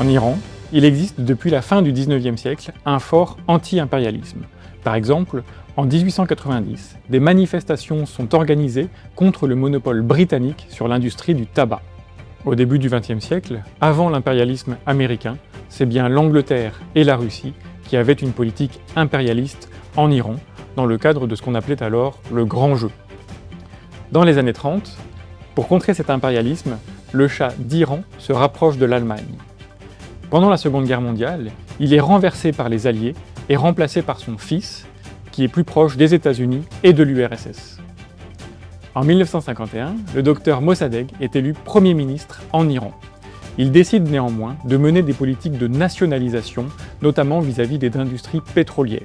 En Iran, il existe depuis la fin du XIXe siècle un fort anti-impérialisme. Par exemple, en 1890, des manifestations sont organisées contre le monopole britannique sur l'industrie du tabac. Au début du XXe siècle, avant l'impérialisme américain, c'est bien l'Angleterre et la Russie qui avaient une politique impérialiste en Iran, dans le cadre de ce qu'on appelait alors le Grand Jeu. Dans les années 30, pour contrer cet impérialisme, le Shah d'Iran se rapproche de l'Allemagne. Pendant la Seconde Guerre mondiale, il est renversé par les Alliés et remplacé par son fils, qui est plus proche des États-Unis et de l'URSS. En 1951, le docteur Mossadegh est élu Premier ministre en Iran. Il décide néanmoins de mener des politiques de nationalisation, notamment vis-à-vis des industries pétrolières.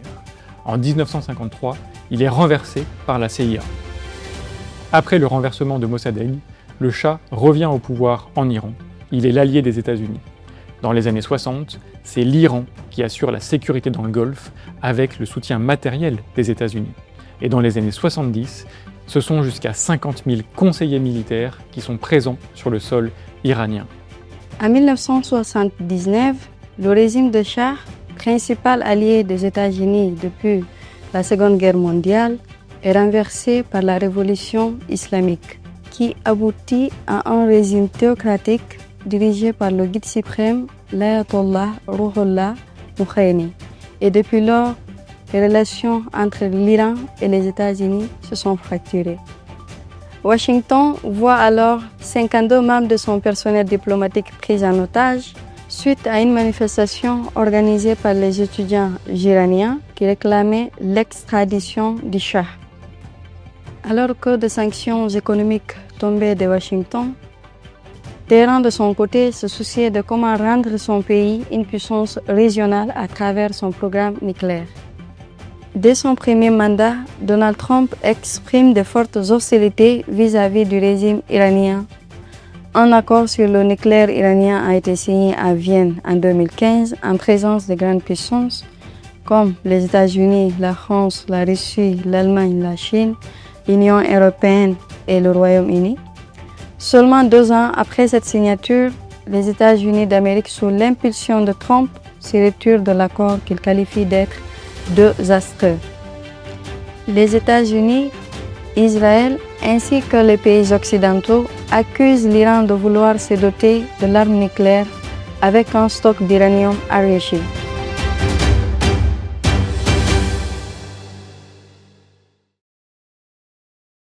En 1953, il est renversé par la CIA. Après le renversement de Mossadegh, le Shah revient au pouvoir en Iran. Il est l'allié des États-Unis. Dans les années 60, c'est l'Iran qui assure la sécurité dans le Golfe avec le soutien matériel des États-Unis. Et dans les années 70, ce sont jusqu'à 50 000 conseillers militaires qui sont présents sur le sol iranien. En 1979, le régime de Shah, principal allié des États-Unis depuis la Seconde Guerre mondiale, est renversé par la révolution islamique, qui aboutit à un régime théocratique dirigé par le guide suprême, l'Ayatollah Ruhollah Khomeini. Et depuis lors, les relations entre l'Iran et les États-Unis se sont fracturées. Washington voit alors 52 membres de son personnel diplomatique pris en otage suite à une manifestation organisée par les étudiants iraniens qui réclamaient l'extradition du Shah. Alors que des sanctions économiques tombaient de Washington, Téhéran de son côté se souciait de comment rendre son pays une puissance régionale à travers son programme nucléaire. Dès son premier mandat, Donald Trump exprime de fortes hostilités vis-à-vis du régime iranien. Un accord sur le nucléaire iranien a été signé à Vienne en 2015 en présence de grandes puissances comme les États-Unis, la France, la Russie, l'Allemagne, la Chine, l'Union européenne et le Royaume-Uni. Seulement 2 ans après cette signature, les États-Unis d'Amérique, sous l'impulsion de Trump, se retirent de l'accord qu'ils qualifient d'être désastreux. Les États-Unis, Israël ainsi que les pays occidentaux accusent l'Iran de vouloir se doter de l'arme nucléaire avec un stock d'uranium enrichi.